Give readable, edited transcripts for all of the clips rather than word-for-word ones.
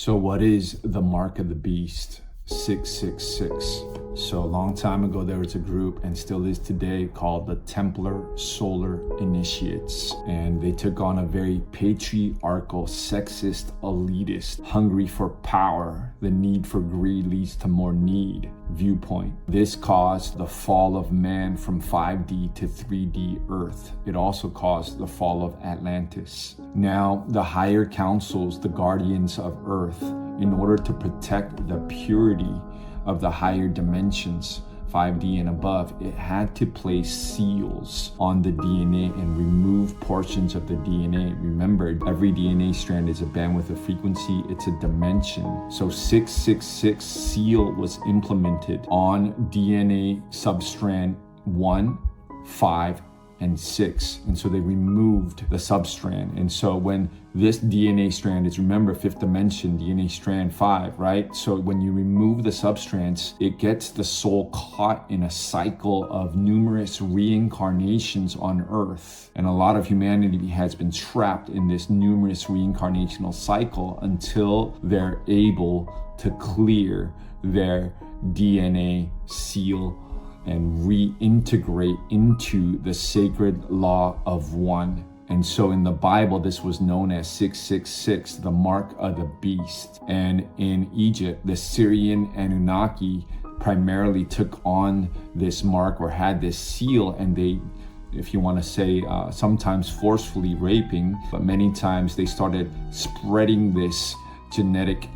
So what is the mark of the beast? 666. So a long time ago, there was a group, and still is today, called the Templar Solar Initiates. And they took on a very patriarchal, sexist, elitist, hungry for power, the need for greed leads to more need viewpoint. This caused the fall of man from 5D to 3D Earth. It also caused the fall of Atlantis. Now, the higher councils, the guardians of Earth, in order to protect the purity of the higher dimensions, 5D and above, it had to place seals on the DNA and remove portions of the DNA. Remember, every DNA strand is a bandwidth of frequency, it's a dimension. So 666 seal was implemented on DNA substrand 1, 5, and 6. And so they removed the substrand. And so when this DNA strand is, remember, fifth dimension, DNA strand 5, right? So when you remove the substrands, it gets the soul caught in a cycle of numerous reincarnations on Earth. And a lot of humanity has been trapped in this numerous reincarnational cycle until they're able to clear their DNA seal and reintegrate into the sacred law of one. And so in the Bible, this was known as 666, the mark of the beast. And in Egypt, the Syrian Anunnaki primarily took on this mark or had this seal, and they, if you want to say, sometimes forcefully raping, but many times they started spreading this genetic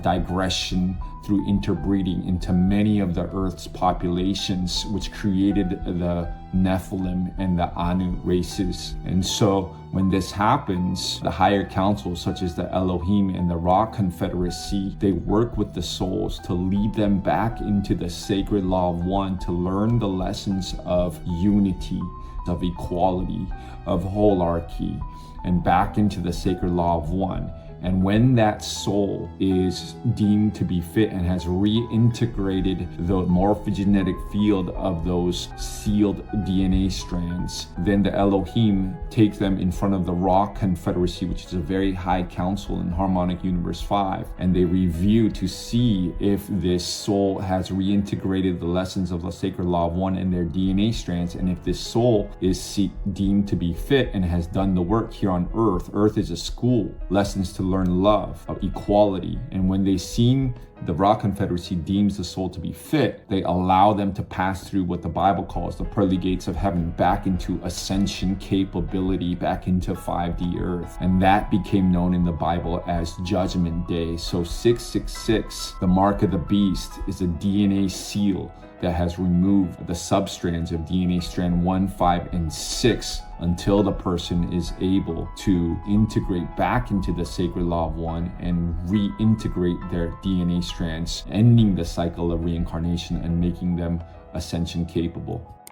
digression through interbreeding into many of the Earth's populations, which created the Nephilim and the Anu races. And so when this happens, the higher councils, such as the Elohim and the Ra Confederacy, they work with the souls to lead them back into the sacred law of one, to learn the lessons of unity, of equality, of holarchy, and back into the sacred law of one. And when that soul is deemed to be fit and has reintegrated the morphogenetic field of those sealed DNA strands, then the Elohim take them in front of the Ra Confederacy, which is a very high council in Harmonic Universe 5, and they review to see if this soul has reintegrated the lessons of the sacred law of one in their DNA strands, and if this soul is deemed to be fit and has done the work here on Earth. Earth is a school, lessons to learn love, of equality. And when they seen the Ra Confederacy deems the soul to be fit, they allow them to pass through what the Bible calls the pearly gates of heaven, back into ascension capability, back into 5D Earth. And that became known in the Bible as Judgment Day. So 666, the mark of the beast, is a DNA seal that has removed the substrands of DNA strand 1, 5, and 6 until the person is able to integrate back into the sacred law of one and reintegrate their DNA strands, ending the cycle of reincarnation and making them ascension capable.